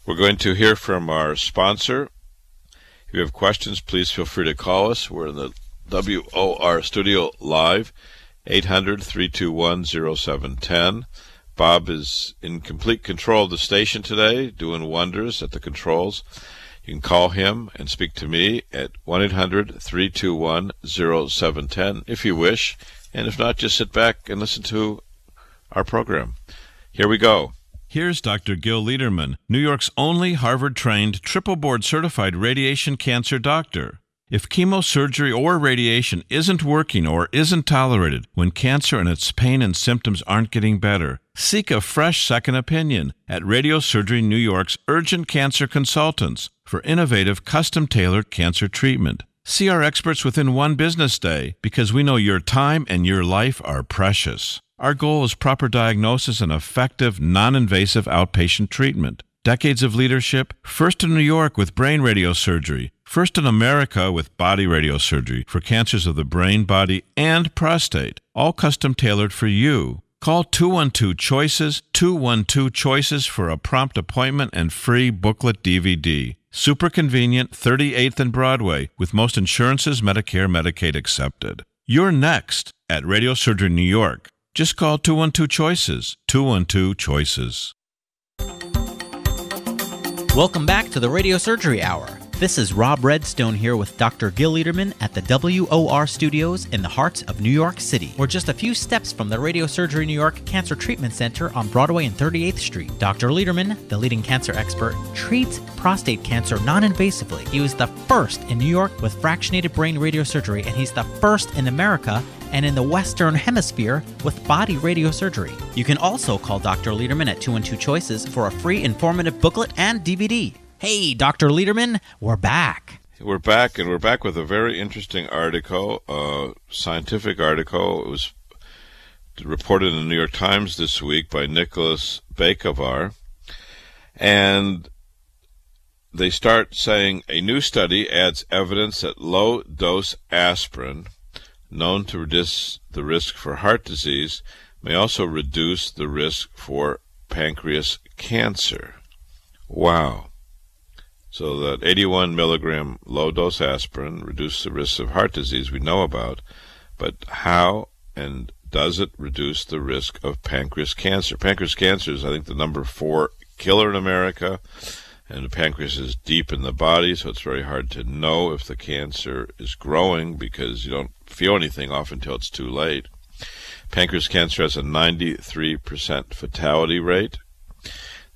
We're going to hear from our sponsor. If you have questions, please feel free to call us. We're in the WOR studio live, 800-321-0710. Bob is in complete control of the station today, doing wonders at the controls. You can call him and speak to me at 1-800-321-0710 if you wish. And if not, just sit back and listen to our program. Here we go. Here's Dr. Gil Lederman, New York's only Harvard-trained, triple-board-certified radiation cancer doctor. If chemosurgery or radiation isn't working or isn't tolerated when cancer and its pain and symptoms aren't getting better, seek a fresh second opinion at Radiosurgery New York's Urgent Cancer Consultants for innovative, custom-tailored cancer treatment. See our experts within one business day because we know your time and your life are precious. Our goal is proper diagnosis and effective, non-invasive outpatient treatment. Decades of leadership, first in New York with brain radiosurgery, first in America with body radiosurgery for cancers of the brain, body, and prostate, all custom-tailored for you. Call 212-CHOICES, 212-CHOICES for a prompt appointment and free booklet DVD. Super convenient, 38th and Broadway, with most insurances, Medicare, Medicaid accepted. You're next at Radiosurgery New York. Just call 212-CHOICES, 212-CHOICES. Welcome back to the Radiosurgery Hour. This is Rob Redstone here with Dr. Gil Lederman at the WOR Studios in the heart of New York City. We're just a few steps from the Radiosurgery New York Cancer Treatment Center on Broadway and 38th Street. Dr. Lederman, the leading cancer expert, treats prostate cancer non-invasively. He was the first in New York with fractionated brain radiosurgery, and he's the first in America and in the Western Hemisphere with body radiosurgery. You can also call Dr. Lederman at 212-CHOICES for a free informative booklet and DVD. Hey, Dr. Lederman, we're back. We're back, and we're back with a very interesting article, a scientific article. It was reported in the New York Times this week by Nicholas Bakovar. And they start saying, a new study adds evidence that low-dose aspirin, known to reduce the risk for heart disease, may also reduce the risk for pancreas cancer. Wow. So that 81 milligram low-dose aspirin reduces the risk of heart disease we know about, but how and does it reduce the risk of pancreas cancer? Pancreas cancer is, I think, the number 4 killer in America, and the pancreas is deep in the body, so it's very hard to know if the cancer is growing because you don't feel anything often until it's too late. Pancreas cancer has a 93% fatality rate.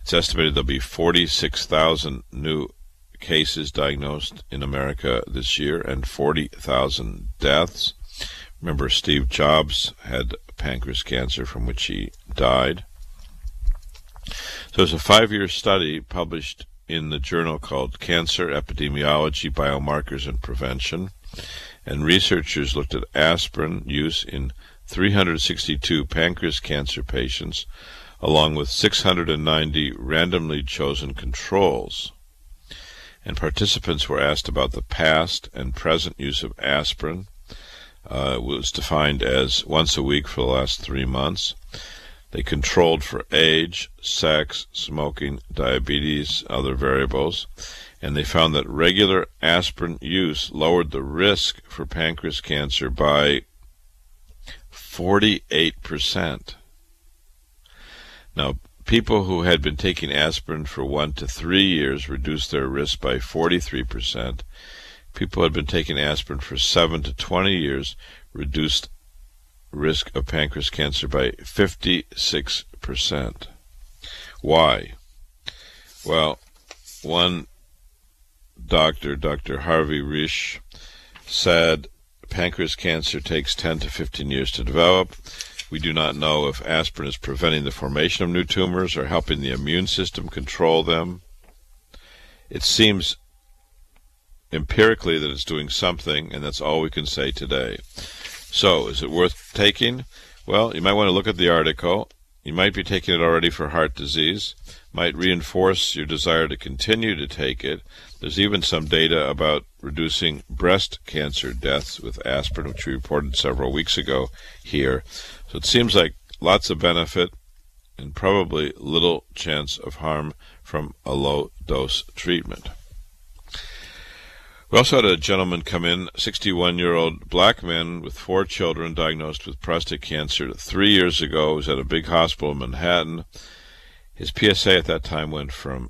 It's estimated there'll be 46,000 new cases diagnosed in America this year and 40,000 deaths. Remember, Steve Jobs had pancreas cancer from which he died. So it's a 5-year study published in the journal called Cancer Epidemiology, Biomarkers and Prevention, and researchers looked at aspirin use in 362 pancreas cancer patients along with 690 randomly chosen controls. And participants were asked about the past and present use of aspirin. It was defined as once a week for the last 3 months. They controlled for age, sex, smoking, diabetes, other variables, and they found that regular aspirin use lowered the risk for pancreas cancer by 48%. Now, people who had been taking aspirin for 1 to 3 years reduced their risk by 43%. People who had been taking aspirin for 7 to 20 years reduced risk of pancreas cancer by 56%. Why? Well, one doctor, Dr. Harvey Risch, said pancreas cancer takes 10 to 15 years to develop. We do not know if aspirin is preventing the formation of new tumors or helping the immune system control them. It seems empirically that it's doing something, and that's all we can say today. So, is it worth taking? Well, you might want to look at the article. You might be taking it already for heart disease. Might reinforce your desire to continue to take it. There's even some data about reducing breast cancer deaths with aspirin, which we reported several weeks ago here. So it seems like lots of benefit. and probably little chance of harm from a low-dose treatment. We also had a gentleman come in, 61-year-old black man with 4 children diagnosed with prostate cancer 3 years ago. He was at a big hospital in Manhattan. His PSA at that time went from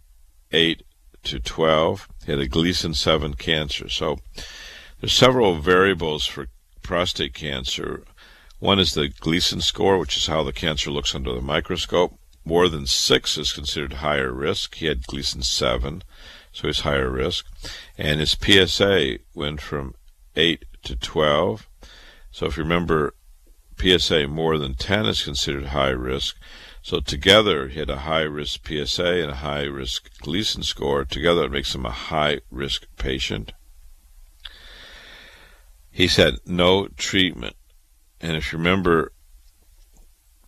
8 to 12. He had a Gleason 7 cancer. So there's several variables for prostate cancer. One is the Gleason score, which is how the cancer looks under the microscope. More than 6 is considered higher risk. He had Gleason 7, so he's higher risk. And his PSA went from 8 to 12. So if you remember, PSA more than 10 is considered high risk. So together, he had a high-risk PSA and a high-risk Gleason score. Together, it makes him a high-risk patient. He's had no treatment. And if you remember,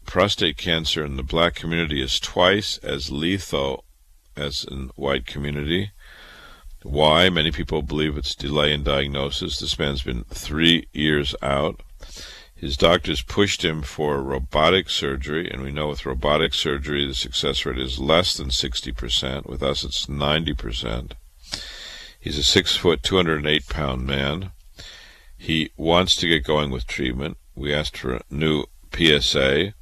prostate cancer in the black community is twice as lethal as in the white community. Why? Many people believe it's delay in diagnosis. This man's been 3 years out. His doctors pushed him for robotic surgery, and we know with robotic surgery the success rate is less than 60%. With us, it's 90%. He's a 6 foot, 208-pound man. He wants to get going with treatment. We asked for a new PSA.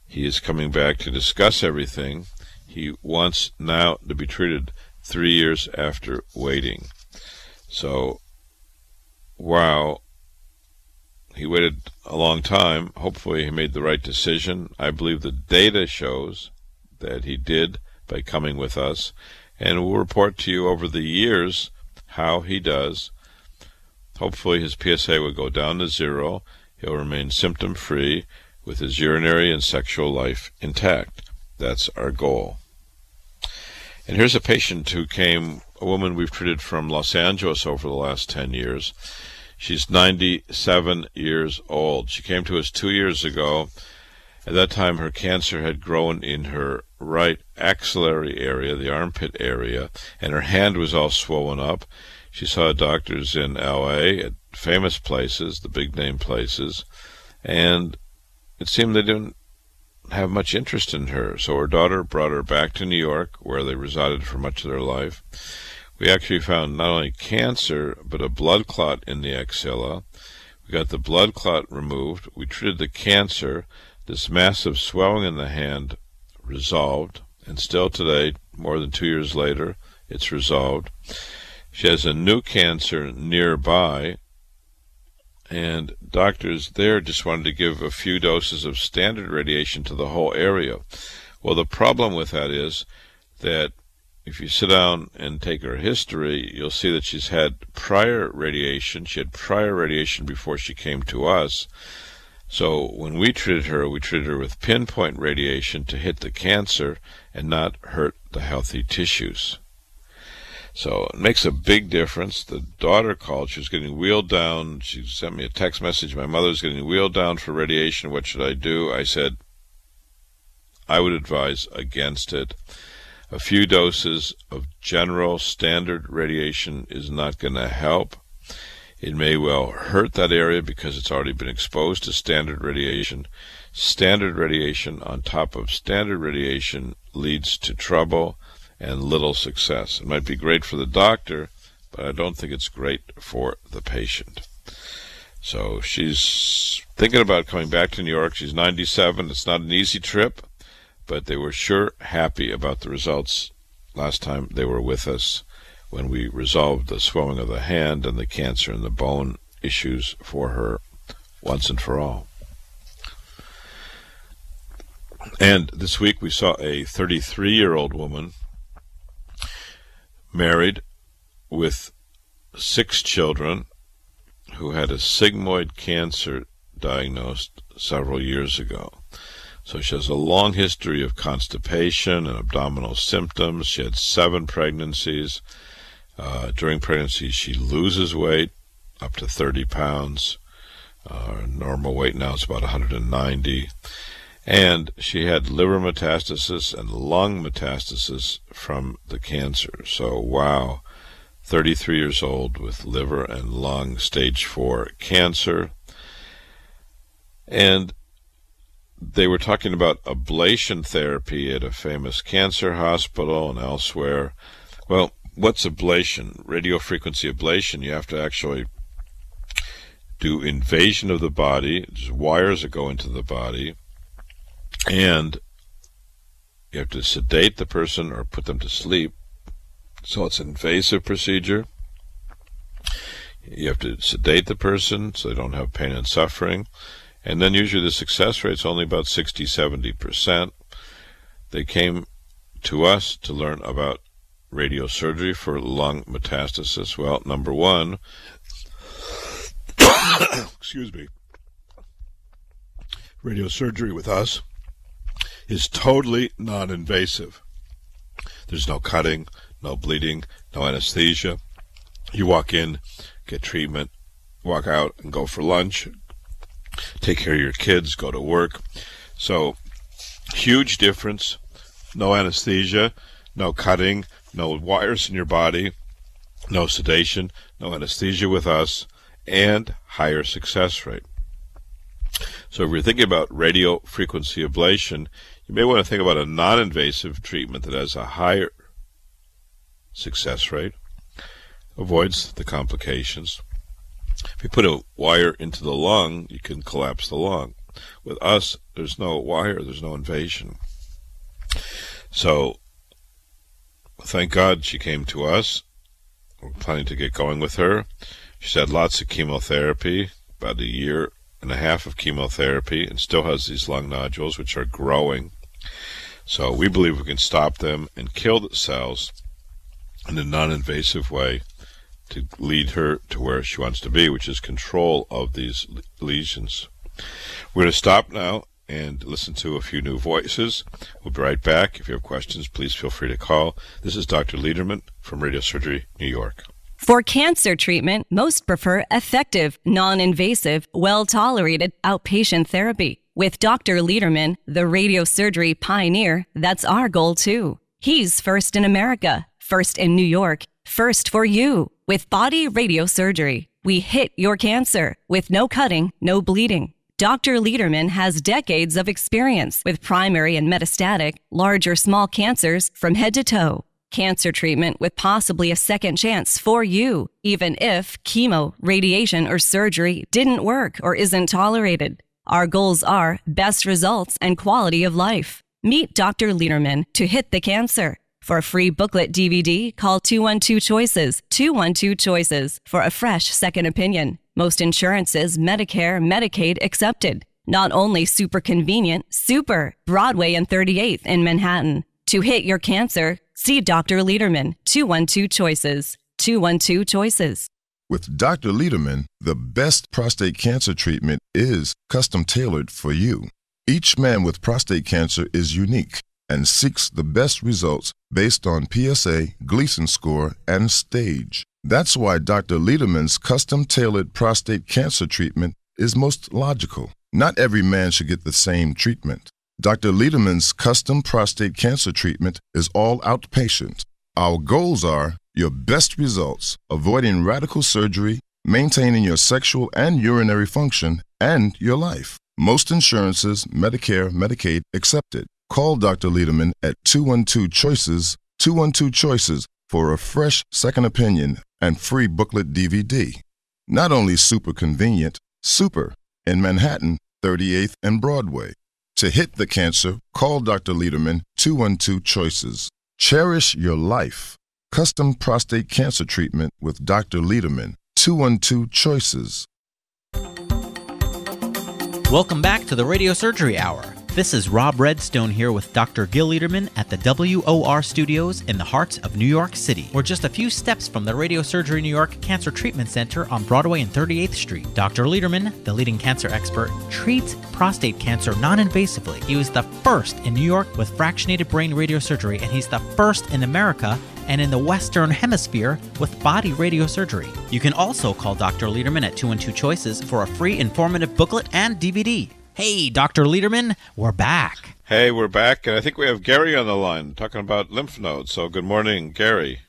He is coming back to discuss everything. He wants now to be treated 3 years after waiting. So, wow. He waited a long time. Hopefully he made the right decision. I believe the data shows that he did by coming with us. And we'll report to you over the years how he does. Hopefully his PSA will go down to 0. He'll remain symptom-free with his urinary and sexual life intact. That's our goal. And here's a patient who came, a woman we've treated from Los Angeles over the last 10 years. She's 97 years old. She came to us 2 years ago. At that time, her cancer had grown in her right axillary area, the armpit area, and her hand was all swollen up. She saw doctors in L.A. at famous places, the big-name places, and it seemed they didn't have much interest in her. So her daughter brought her back to New York, where they resided for much of their life. We actually found not only cancer, but a blood clot in the axilla. We got the blood clot removed. We treated the cancer. This massive swelling in the hand resolved, and still today, more than 2 years later, it's resolved. She has a new cancer nearby, and doctors there just wanted to give a few doses of standard radiation to the whole area. Well, the problem with that is that if you sit down and take her history, you'll see that she's had prior radiation. She had prior radiation before she came to us. So when we treated her with pinpoint radiation to hit the cancer and not hurt the healthy tissues. So it makes a big difference. The daughter called. She was getting wheeled down. She sent me a text message. My mother's getting wheeled down for radiation. What should I do? I said, I would advise against it. A few doses of general standard radiation is not going to help. It may well hurt that area because it's already been exposed to standard radiation. Standard radiation on top of standard radiation leads to trouble and little success. It might be great for the doctor, but I don't think it's great for the patient. So she's thinking about coming back to New York. She's 97. It's not an easy trip, but they were sure happy about the results last time they were with us when we resolved the swelling of the hand and the cancer and the bone issues for her once and for all. And this week we saw a 33-year-old woman married with 6 children who had a sigmoid cancer diagnosed several years ago. So she has a long history of constipation and abdominal symptoms. She had 7 pregnancies. During pregnancy, she loses weight up to 30 pounds. Her normal weight now is about 190. And she had liver metastasis and lung metastasis from the cancer. So, wow, 33 years old with liver and lung stage 4 cancer. And they were talking about ablation therapy at a famous cancer hospital and elsewhere. Well, what's ablation? Radiofrequency ablation, you have to actually do invasion of the body. There's wires that go into the body, and you have to sedate the person or put them to sleep. So it's an invasive procedure. You have to sedate the person so they don't have pain and suffering. And then usually the success rate's only about 60-70%. They came to us to learn about radiosurgery for lung metastasis. Well, number one, excuse me, radiosurgery with us is totally non-invasive. There's no cutting, no bleeding, no anesthesia. You walk in, get treatment, walk out and go for lunch, take care of your kids, go to work. So, huge difference. No anesthesia, no cutting, no wires in your body, no sedation, no anesthesia with us, and higher success rate. So if you're thinking about radio frequency ablation, you may want to think about a non-invasive treatment that has a higher success rate, avoids the complications. If you put a wire into the lung, you can collapse the lung. With us, there's no wire, there's no invasion. So, thank God she came to us. We're planning to get going with her. She's had lots of chemotherapy, about 1.5 years of chemotherapy, and still has these lung nodules, which are growing. So we believe we can stop them and kill the cells in a non-invasive way to lead her to where she wants to be, which is control of these lesions. We're going to stop now and listen to a few new voices. We'll be right back. If you have questions, please feel free to call. This is Dr. Lederman from Radiosurgery, New York. For cancer treatment, most prefer effective, non-invasive, well-tolerated outpatient therapy. With Dr. Lederman, the radiosurgery pioneer, that's our goal too. He's first in America, first in New York, first for you. With Body Radiosurgery, we hit your cancer with no cutting, no bleeding. Dr. Lederman has decades of experience with primary and metastatic, large or small cancers from head to toe. Cancer treatment with possibly a second chance for you, even if chemo, radiation, or surgery didn't work or isn't tolerated. Our goals are best results and quality of life. Meet Dr. Lederman to hit the cancer. For a free booklet DVD, call 212-CHOICES, 212-CHOICES for a fresh second opinion. Most insurances, Medicare, Medicaid accepted. Not only super convenient, super. Broadway and 38th in Manhattan. To hit your cancer, see Dr. Lederman, 212-CHOICES, 212-CHOICES. With Dr. Lederman, the best prostate cancer treatment is custom-tailored for you. Each man with prostate cancer is unique and seeks the best results based on PSA, Gleason score, and stage. That's why Dr. Lederman's custom-tailored prostate cancer treatment is most logical. Not every man should get the same treatment. Dr. Lederman's custom prostate cancer treatment is all outpatient. Our goals are your best results, avoiding radical surgery, maintaining your sexual and urinary function, and your life. Most insurances, Medicare, Medicaid, accepted. Call Dr. Lederman at 212-CHOICES, 212-CHOICES for a fresh second opinion and free booklet DVD. Not only super convenient, super in Manhattan, 38th and Broadway. To hit the cancer, call Dr. Lederman, 212-CHOICES. Cherish your life. Custom prostate cancer treatment with Dr. Lederman, 212-CHOICES. Welcome back to the Radiosurgery Hour. This is Rob Redstone here with Dr. Gil Lederman at the WOR Studios in the heart of New York City. We're just a few steps from the Radiosurgery New York Cancer Treatment Center on Broadway and 38th Street. Dr. Lederman, the leading cancer expert, treats prostate cancer non-invasively. He was the first in New York with fractionated brain radiosurgery, and he's the first in America and in the Western Hemisphere with body radiosurgery. You can also call Dr. Lederman at 212-CHOICES for a free informative booklet and DVD. Hey, Dr. Lederman, we're back. Hey, we're back, and I think we have Gary on the line talking about lymph nodes. So good morning, Gary.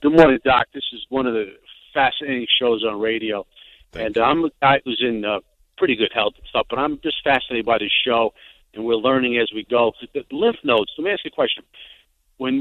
Good morning, Doc. This is one of the fascinating shows on radio. Thank you. I'm a guy who's in pretty good health and stuff. But I'm just fascinated by this show, and we're learning as we go. The lymph nodes. Let me ask you a question. When